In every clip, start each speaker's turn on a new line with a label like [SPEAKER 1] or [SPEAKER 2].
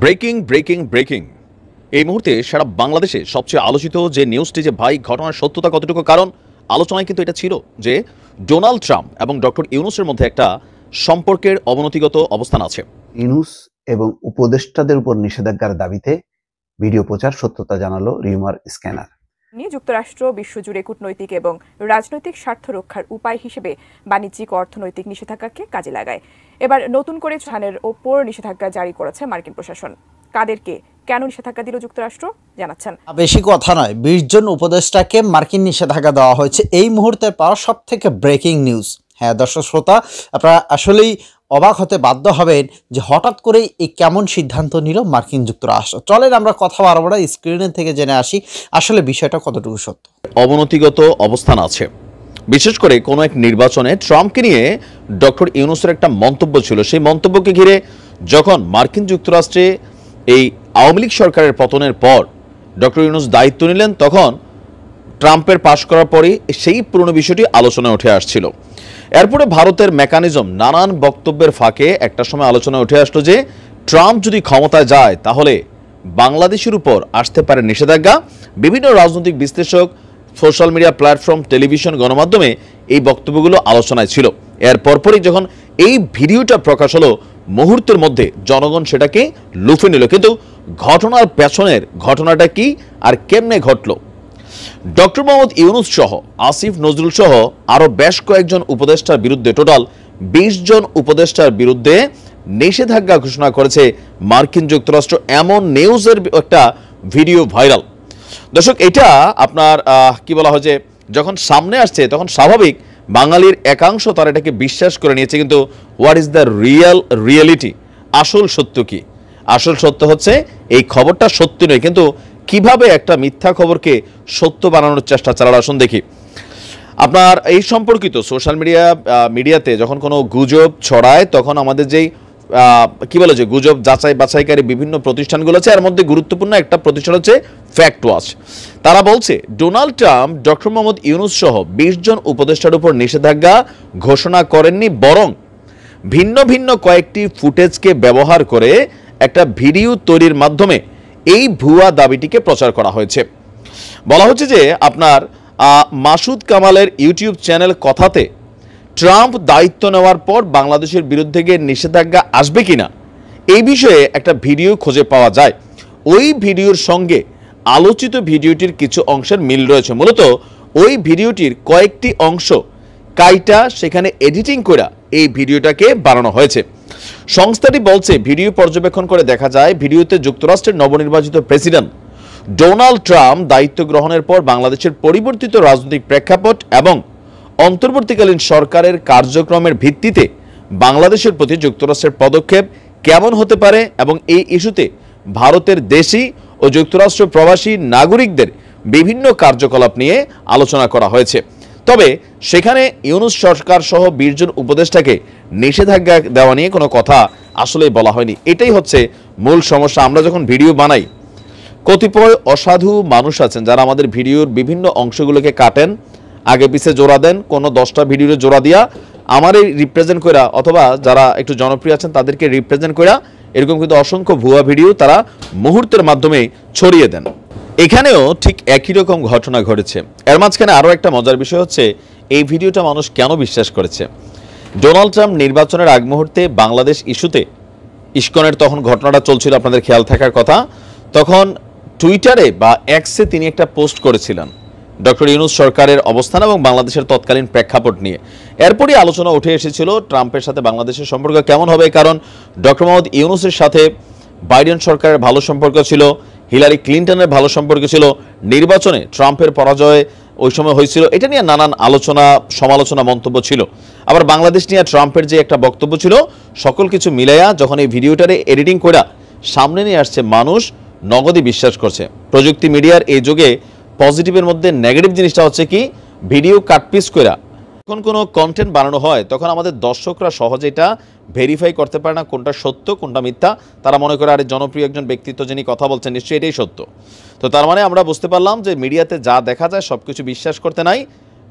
[SPEAKER 1] Breaking breaking breaking এই মুহূর্তে সারা বাংলাদেশে সবচেয়ে আলোচিত যে নিউজটি যে ভাই ঘটনার সত্যতা কতটুকু, কারণ আলোচনায় কিন্তু এটা ছিল যে ডোনাল্ড ট্রাম্প এবং ডক্টর ইউনূসের মধ্যে একটা সম্পর্কের অবনতিগত অবস্থান আছে।
[SPEAKER 2] ইউনূস এবং উপদেষ্টাদের উপর নিষেধাজ্ঞার দাবিতে ভিডিও প্রচার সত্যতা জানালো রিউমার স্ক্যানার।
[SPEAKER 3] যুক্তরাষ্ট্র বিশ্বজুড়ে কূটনৈতিক এবং রাজনৈতিক স্বার্থ রক্ষার উপায় হিসেবে বাণিজ্যিক ও অর্থনৈতিক নিষেধাজ্ঞাকে কাজে লাগায়। এবার নতুন করে ইরানের ওপর নিষেধাজ্ঞা জারি করেছে মার্কিন প্রশাসন। কাদেরকে কেন নিষেধাজ্ঞা দিল যুক্তরাষ্ট্র জানাচ্ছেন।
[SPEAKER 4] বেশি কথা নয়, 20 জন উপদেষ্টাকে মার্কিন নিষেধাজ্ঞা দেওয়া হয়েছে। এই মুহূর্তের পাওয়া সব থেকে ব্রেকিং নিউজ। হ্যাঁ দর্শক শ্রোতা, আপনারা আসলেই অবাক হতে বাধ্য হবেন যে হঠাৎ করেই এই কেমন সিদ্ধান্ত নিল মার্কিন যুক্তরাষ্ট্র। চলেন আমরা কথা বারবার স্ক্রিনের থেকে জেনে আসি আসলে বিষয়টা কতটুকু সত্য।
[SPEAKER 1] অবনতিগত অবস্থান আছে, বিশেষ করে কোনো এক নির্বাচনে ট্রাম্পকে নিয়ে ডক্টর ইউনূসের একটা মন্তব্য ছিল। সেই মন্তব্যকে ঘিরে যখন মার্কিন যুক্তরাষ্ট্রে এই আওয়ামী লীগ সরকারের পতনের পর ডক্টর ইউনূস দায়িত্ব নিলেন, তখন ট্রাম্পের পাশ করার পরেই সেই পুরনো বিষয়টি আলোচনায় উঠে আসছিল। এরপরে ভারতের মেকানিজম নানান বক্তব্যের ফাঁকে একটা সময় আলোচনায় উঠে আসলো যে ট্রাম্প যদি ক্ষমতায় যায় তাহলে বাংলাদেশের উপর আসতে পারে নিষেধাজ্ঞা। বিভিন্ন রাজনৈতিক বিশ্লেষক, সোশ্যাল মিডিয়া প্ল্যাটফর্ম, টেলিভিশন, গণমাধ্যমে এই বক্তব্যগুলো আলোচনায় ছিল। এর পরপরই যখন এই ভিডিওটা প্রকাশ হলো, মুহূর্তের মধ্যে জনগণ সেটাকে লুফে নিল। কিন্তু ঘটনার পেছনের ঘটনাটা কি আর কেমনে ঘটলো? ডক্টর মোহাম্মদ ইউনূস সহ আসিফ নজরুল সহ আরও বেশ কয়েকজন উপদেষ্টার বিরুদ্ধে, টোটাল 20 জন উপদেষ্টার বিরুদ্ধে নিষেধাজ্ঞা ঘোষণা করেছে মার্কিন যুক্তরাষ্ট্র। এমন নিউজের একটা ভিডিও ভাইরাল। দর্শক, এটা আপনার কি বলা হয় যে যখন সামনে আসছে তখন স্বাভাবিক বাঙালির একাংশ তারা এটাকে বিশ্বাস করে নিয়েছে। কিন্তু হোয়াট ইজ দ্য রিয়েলিটি? আসল সত্য কি? আসল সত্য হচ্ছে এই খবরটা সত্যি নয়, কিন্তু কিভাবে একটা মিথ্যা খবরকে সত্য বানানোর চেষ্টা চালালো আসুন দেখি। আপনার এই সম্পর্কিত সোশ্যাল মিডিয়াতে যখন কোনো গুজব ছড়ায়, তখন আমাদের যেই কি বলে যে গুজব যাচাই বাছাইকারী বিভিন্ন প্রতিষ্ঠানগুলো আছে, এর মধ্যে গুরুত্বপূর্ণ একটা প্রতিষ্ঠান হচ্ছে ফ্যাক্ট ওয়াচ। তারা বলছে Donald Trump doctor Mohammad Yunus সহ 20 জন উপদেষ্টার উপর নিষেধাজ্ঞা ঘোষণা করেননি, বরং ভিন্ন ভিন্ন কয়েকটি ফুটেজকে ব্যবহার করে একটা ভিডিও তৈরির মাধ্যমে এই ভুয়া দাবিটিকে প্রচার করা হয়েছে। বলা হচ্ছে যে আপনার মাসুদ কামালের ইউটিউব চ্যানেল কথাতে ট্রাম্প দায়িত্ব নেওয়ার পর বাংলাদেশের বিরুদ্ধে গিয়ে নিষেধাজ্ঞা আসবে কিনা এই বিষয়ে একটা ভিডিও খুঁজে পাওয়া যায়। ওই ভিডিওর সঙ্গে আলোচিত ভিডিওটির কিছু অংশের মিল রয়েছে। মূলত ওই ভিডিওটির কয়েকটি অংশ কাইটা সেখানে এডিটিং করে এই ভিডিওটাকে বানানো হয়েছে। সংস্থাটি বলছে ভিডিও পর্যবেক্ষণ করে দেখা যায় ভিডিওতে যুক্তরাষ্ট্রের নবনির্বাচিত প্রেসিডেন্ট ডোনাল্ড ট্রাম্প দায়িত্ব গ্রহণের পর বাংলাদেশের পরিবর্তিত রাজনৈতিক প্রেক্ষাপট এবং অন্তর্বর্তীকালীন সরকারের কার্যক্রমের ভিত্তিতে বাংলাদেশের প্রতি যুক্তরাষ্ট্রের পদক্ষেপ কেমন হতে পারে এবং এই ইস্যুতে ভারতের দেশি ও যুক্তরাষ্ট্র প্রবাসী নাগরিকদের বিভিন্ন কার্যকলাপ নিয়ে আলোচনা করা হয়েছে। তবে সেখানে ইউনূস সরকার সহ 20 জন উপদেষ্টাকে নিষেধাজ্ঞা দেওয়া নিয়ে কোনো কথা আসলে বলা হয়নি। এটাই হচ্ছে মূল সমস্যা। আমরা যখন ভিডিও বানাই, কতিপয় অসাধু মানুষ আছেন যারা আমাদের ভিডিওর বিভিন্ন অংশগুলোকে কাটেন, আগে পিছে জোড়া দেন, কোনো 10টা ভিডিওর জোড়া দিয়া আমারই রিপ্রেজেন্ট করা, অথবা যারা একটু জনপ্রিয় আছেন তাদেরকে রিপ্রেজেন্ট করা, এরকম কিন্তু অসংখ্য ভুয়া ভিডিও তারা মুহূর্তের মাধ্যমে ছড়িয়ে দেন। এখানেও ঠিক একই রকম ঘটনা ঘটেছে। এর মাঝখানে আরও একটা মজার বিষয় হচ্ছে এই ভিডিওটা মানুষ কেন বিশ্বাস করেছে। ডোনাল্ড ট্রাম্প নির্বাচনের আগ মুহূর্তে বাংলাদেশ ইস্যুতে ইসকনের তখন ঘটনাটা চলছিল, আপনাদের খেয়াল থাকার কথা, তখন টুইটারে বা এক্সে তিনি একটা পোস্ট করেছিলেন ডক্টর ইউনূস সরকারের অবস্থান এবং বাংলাদেশের তৎকালীন প্রেক্ষাপট নিয়ে। এরপরই আলোচনা উঠে এসেছিল ট্রাম্পের সাথে বাংলাদেশের সম্পর্ক কেমন হবে, কারণ ডক্টর মোহাম্মদ ইউনূসের সাথে বাইডেন সরকারের ভালো সম্পর্ক ছিল, হিলারি ক্লিন্টনের ভালো সম্পর্ক ছিল, নির্বাচনে ট্রাম্পের পরাজয় ওই সময় হয়েছিল। এটা নিয়ে নানান আলোচনা, সমালোচনা, মন্তব্য ছিল। আবার বাংলাদেশ নিয়ে ট্রাম্পের যে একটা বক্তব্য ছিল, সকল কিছু মিলাইয়া যখন এই ভিডিওটারে এডিটিং করে সামনে নিয়ে আসছে, মানুষ নগদই বিশ্বাস করছে। প্রযুক্তি মিডিয়ার এই যুগে পজিটিভের মধ্যে নেগেটিভ জিনিসটা হচ্ছে কি, ভিডিও কাটপিস করে যখন কোনো কন্টেন্ট বানানো হয় তখন আমাদের দর্শকরা সহজে এটা ভেরিফাই করতে পারে না কোনটা সত্য কোনটা মিথ্যা। তারা মনে করে আরে জনপ্রিয় একজন ব্যক্তিত্ব যিনি কথা বলছেন নিশ্চয়ই এটাই সত্য। তো তার মানে আমরা বুঝতে পারলাম যে মিডিয়াতে যা দেখা যায় সবকিছু বিশ্বাস করতে নাই,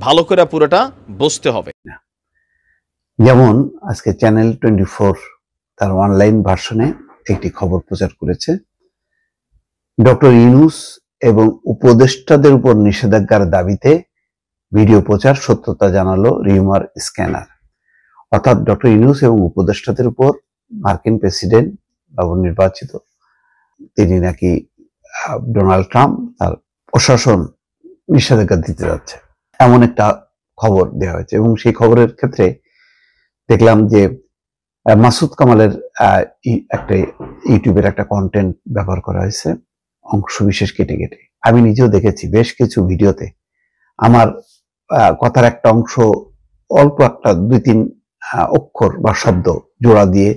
[SPEAKER 1] ভালো করে পুরোটা বুঝতে হবে।
[SPEAKER 2] যেমন আজকে চ্যানেল 24 তার অনলাইন ভার্সনে একটি খবর প্রচার করেছে। ডক্টর ইউনূস এবং উপদেষ্টাদের উপর নিষেধাজ্ঞার দাবিতে ভিডিও প্রচার সত্যতা জানালো রিউমার স্ক্যানার। অর্থাৎ ডক্টর ইউনূস এবং উপদেষ্টাদের উপর মার্কিন প্রেসিডেন্ট নবনির্বাচিত তিনি নাকি ডোনাল্ড ট্রাম্প তার প্রশাসন নিষেধাজ্ঞা দিতে যাচ্ছে, এমন একটা খবর দেওয়া হয়েছে। এবং সেই খবরের ক্ষেত্রে দেখলাম যে মাসুদ কামালের একটা ইউটিউবের একটা কন্টেন্ট ব্যবহার করা হয়েছে, অংশ বিশেষ কেটে কেটে। আমি নিজেও দেখেছি বেশ কিছু ভিডিওতে আমার কথার একটা অংশ অল্প একটা 2-3 অক্ষর বা শব্দ জোড়া দিয়ে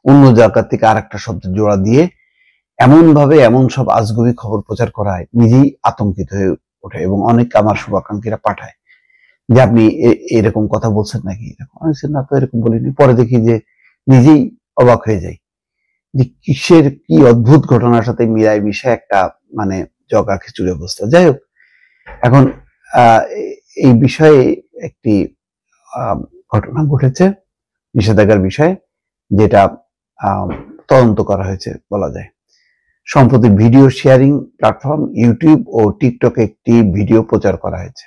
[SPEAKER 2] অন্য জায়গা থেকে আর একটা শব্দ জোড়া দিয়ে এমন ভাবে এমন সব আজগুবি খবর প্রচার করা হয়, নিজেই আতঙ্কিত হয়ে ওঠে। এবং অনেক আমার শুভাকাঙ্ক্ষীরা পাঠায় যে আপনি এরকম কথা বলছেন নাকি, এরকম আমি না তো এরকম বলিনি। পরে দেখি যে নিজেই অবাক হয়ে যাই যে কিসের কি অদ্ভুত ঘটনার সাথে মিলায় মিশে একটা মানে জগা খিচুড়ি অবস্থা। যাই হোক, এখন এই বিষয়ে একটি ঘটনা ঘটেছে নিষেধাজ্ঞার বিষয়ে, যেটা তদন্ত করা হয়েছে বলা যায়। সম্প্রতি ভিডিও শেয়ারিং প্ল্যাটফর্ম ইউটিউব ও টিকটকে একটি ভিডিও প্রচার করা হয়েছে,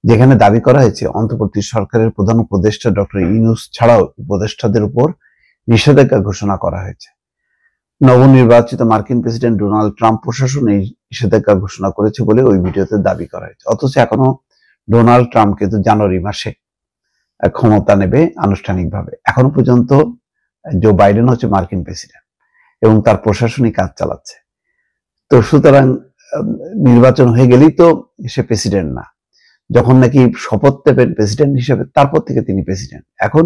[SPEAKER 2] যেখানে দাবি করা হয়েছে অন্তর্বর্তী সরকারের প্রধান উপদেষ্টা ডক্টর ইউনূস ছাড়াও উপদেষ্টাদের উপর নিষেধাজ্ঞা ঘোষণা করা হয়েছে। নবনির্বাচিত মার্কিন প্রেসিডেন্ট ডোনাল্ড ট্রাম্প প্রশাসন এই নিষেধাজ্ঞা ঘোষণা করেছে বলে ওই ভিডিওতে দাবি করা হয়েছে। অথচ এখনো ডোনাল্ড ট্রাম্প কিন্তু জানুয়ারি মাসে ক্ষমতা নেবে আনুষ্ঠানিকভাবে। এখনো পর্যন্ত জো বাইডেন হচ্ছে মার্কিন প্রেসিডেন্ট এবং তার প্রশাসনিক কাজ চালাচ্ছে। তো সুতরাং নির্বাচন হয়ে গেলেই তো সে প্রেসিডেন্ট না, যখন নাকি শপথ নেবেন প্রেসিডেন্ট হিসেবে তারপর থেকে তিনি প্রেসিডেন্ট। এখন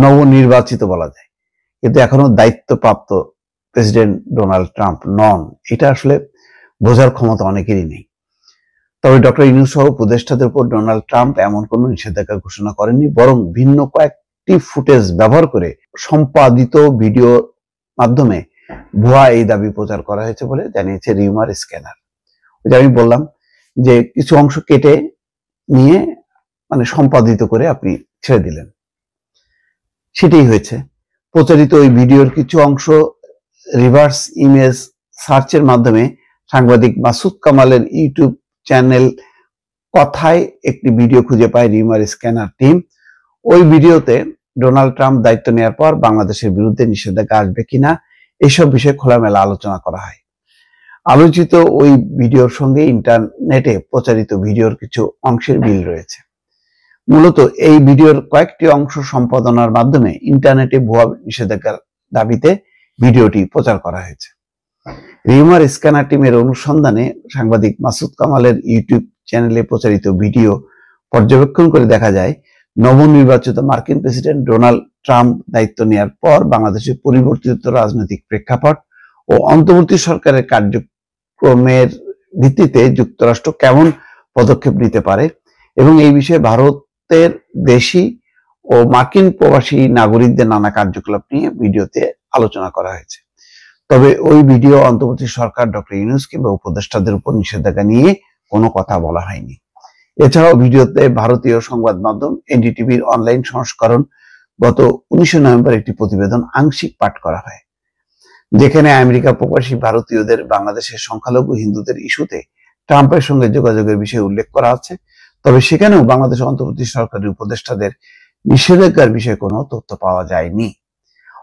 [SPEAKER 2] নবনির্বাচিত বলা যায়, কিন্তু এখনো দায়িত্বপ্রাপ্ত প্রেসিডেন্ট ডোনাল্ড ট্রাম্প নন। এটা আসলে বোঝার ক্ষমতা অনেকেরই নেই। তবে ডক্টর ইউনূস সহ উপদেষ্টাদের উপর ডোনাল্ড ট্রাম্প এমন কোনো নিষেধাজ্ঞা ঘোষণা করেননি, বরং ভিন্ন কয়েকটি ফুটেজ ব্যবহার করে সম্পাদিত ভিডিওর মাধ্যমে ভুয়া এই দাবি প্রচার করা হয়েছে বলে জানিয়েছে রিউমার স্ক্যানার। আমি বললাম যে কিছু অংশ কেটে নিয়ে মানে সম্পাদিত করে আপনি ছেড়ে দিলেন, সেটাই হয়েছে। প্রচারিত ওই ভিডিওর কিছু অংশ রিভার্স ইমেজ সার্চের মাধ্যমে সাংবাদিক মাসুদ কামালের ইউটিউব চ্যানেল কথায় একটি ভিডিও খুঁজে পায় রিউমার স্ক্যানার টিম। ওই ভিডিওতে ডোনাল্ড ট্রাম্প দায়িত্ব নেওয়ার পর বাংলাদেশের বিরুদ্ধে নিষেধাজ্ঞা আসবে কিনা এসব বিষয়ে খোলামেলা আলোচনা করা হয়। আলোচিত ওই ভিডিওর সঙ্গে ইন্টারনেটে প্রচারিত ভিডিওর কিছু অংশের মিল রয়েছে। মূলত এই ভিডিওর কয়েকটি অংশ সম্পাদনার মাধ্যমে ইন্টারনেটে ভুয়া নিষেধাজ্ঞার দাবিতে ভিডিওটি প্রচার করা হয়েছে। রিউমার স্ক্যানার টিমের অনুসন্ধানে সাংবাদিক মাসুদ কামালের ইউটিউব চ্যানেলে প্রচারিত ভিডিও পর্যবেক্ষণ করে দেখা যায়, নবনির্বাচিত মার্কিন প্রেসিডেন্ট ডোনাল্ড ট্রাম্প দায়িত্ব নেওয়ার পর বাংলাদেশের পরিবর্তিত রাজনৈতিক প্রেক্ষাপট ও অন্তর্বর্তী সরকারের কার্যক্রমের ভিত্তিতে যুক্তরাষ্ট্র কেমন পদক্ষেপ নিতে পারে এবং এই বিষয়ে ভারতের দেশি ও মার্কিন প্রবাসী নাগরিকদের নানা কার্যকলাপ নিয়ে ভিডিওতে আলোচনা করা হয়েছে। তবে ওই ভিডিও অন্তর্বর্তী সরকার ডক্টর ইউনূস কিংবা উপদেষ্টাদের উপর নিষেধাজ্ঞা নিয়ে কোনো কথা বলা হয়নি। এছাড়াও ভিডিওতে ভারতীয় সংবাদ মাধ্যম এনডিটিভির অনলাইন সংস্করণ গত 19 নভেম্বর একটি প্রতিবেদন আংশিক পাঠ করা হয়, যেখানে আমেরিকা প্রবাসী ভারতীয়দের বাংলাদেশের সংখ্যালঘু হিন্দুদের ইস্যুতে ট্রাম্পের সঙ্গে যোগাযোগের বিষয়ে উল্লেখ করা আছে। তবে সেখানেও বাংলাদেশ অন্তর্বর্তী সরকারের উপদেষ্টাদের নিষেধাজ্ঞার বিষয়ে কোনো তথ্য পাওয়া যায়নি।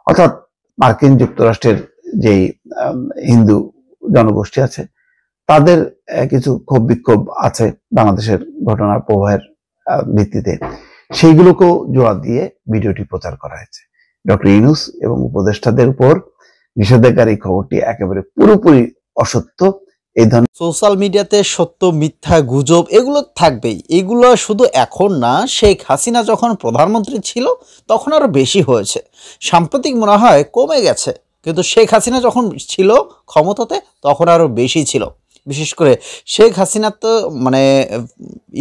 [SPEAKER 2] অর্থাৎ মার্কিন যুক্তরাষ্ট্রের যেই হিন্দু জনগোষ্ঠী আছে তাদের কিছু ক্ষোভ বিক্ষোভ আছে বাংলাদেশের ঘটনার প্রবাহের ভিত্তিতে, সেইগুলোকেও জোড়া দিয়ে ভিডিওটি প্রচার করা হয়েছে। ডক্টর ইউনূস এবং উপদেষ্টাদের উপর নিষেধাজ্ঞার এই খবরটি একেবারে পুরোপুরি অসত্য। এই ধরনের
[SPEAKER 4] সোশ্যাল মিডিয়াতে সত্য মিথ্যা গুজব এগুলো থাকবেই। এগুলো শুধু এখন না, শেখ হাসিনা যখন প্রধানমন্ত্রী ছিল তখন আরো বেশি হয়েছে, সাম্প্রতিক মনে হয় কমে গেছে, কিন্তু শেখ হাসিনা যখন ছিল ক্ষমতাতে তখন আরো বেশি ছিল। বিশেষ করে শেখ হাসিনা তো মানে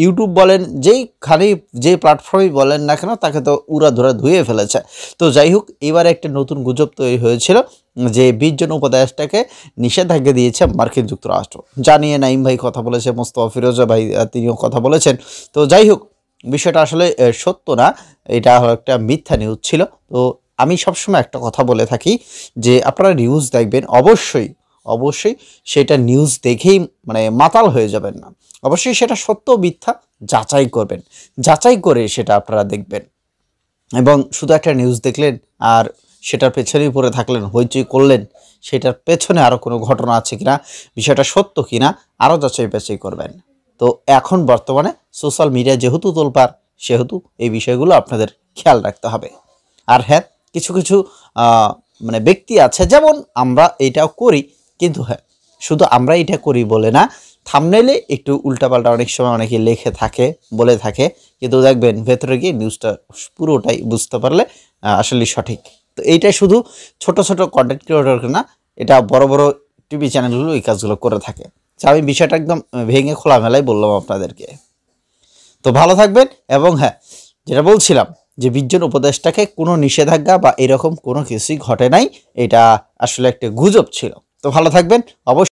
[SPEAKER 4] ইউটিউব বলেন যে প্ল্যাটফর্মই বলেন না কেন তাকে তো উড়াধুরা ধুয়ে ফেলেছে। তো যাই হোক, এবারে একটা নতুন গুজব তৈরি হয়েছিল যে 20 জন উপদেষ্টাকে নিষেধাজ্ঞা দিয়েছে মার্কিন যুক্তরাষ্ট্র। জানিয়ে নাইম ভাই কথা বলেছে, মোস্তফা ফিরোজা ভাই তিনিও কথা বলেছেন। তো যাই হোক, বিষয়টা আসলে সত্য না, এটা একটা মিথ্যা নিউজ ছিল। তো আমি সবসময় একটা কথা বলে থাকি যে আপনারা নিউজ দেখবেন, অবশ্যই সেটা নিউজ দেখেই মানে মাতাল হয়ে যাবেন না, অবশ্যই সেটা সত্য মিথ্যা যাচাই করবেন, যাচাই করে সেটা আপনারা দেখবেন। এবং শুধু একটা নিউজ দেখলেন আর সেটার পেছনেই পড়ে থাকলেন, হইচই করলেন, সেটার পেছনে আরও কোনো ঘটনা আছে কিনা, বিষয়টা সত্য কিনা আরও যাচাই বাছাই করবেন। তো এখন বর্তমানে সোশ্যাল মিডিয়া যেহেতু তোলপাড়, সেহেতু এই বিষয়গুলো আপনাদের খেয়াল রাখতে হবে। আর হ্যাঁ, কিছু কিছু মানে ব্যক্তি আছে, যেমন আমরা এইটাও করি, কিন্তু হ্যাঁ শুধু আমরা এটা করি বলে না, থাম্বনেইলে একটু উল্টাপাল্টা অনেক সময় অনেকে লিখে থাকে, বলে থাকে, কিন্তু দেখবেন ভেতরে গিয়ে নিউজটা পুরোটাই বুঝতে পারলে আসলে সঠিক। তো এইটাই শুধু ছোট ছোট কন্টেন্ট ক্রিয়েটর না, এটা বড় বড় টিভি চ্যানেলগুলো এই কাজগুলো করে থাকে। তো আমি বিষয়টা একদম ভেঙে খোলামেলাই বললাম আপনাদেরকে। তো ভালো থাকবেন। এবং হ্যাঁ, যেটা বলছিলাম যে 20 জন উপদেষ্টাকে কোনো নিষেধাজ্ঞা বা এরকম কোনো কিছুই ঘটে নাই, এটা আসলে একটা গুজব ছিল। তো ভালো থাকবেন অবশ্যই।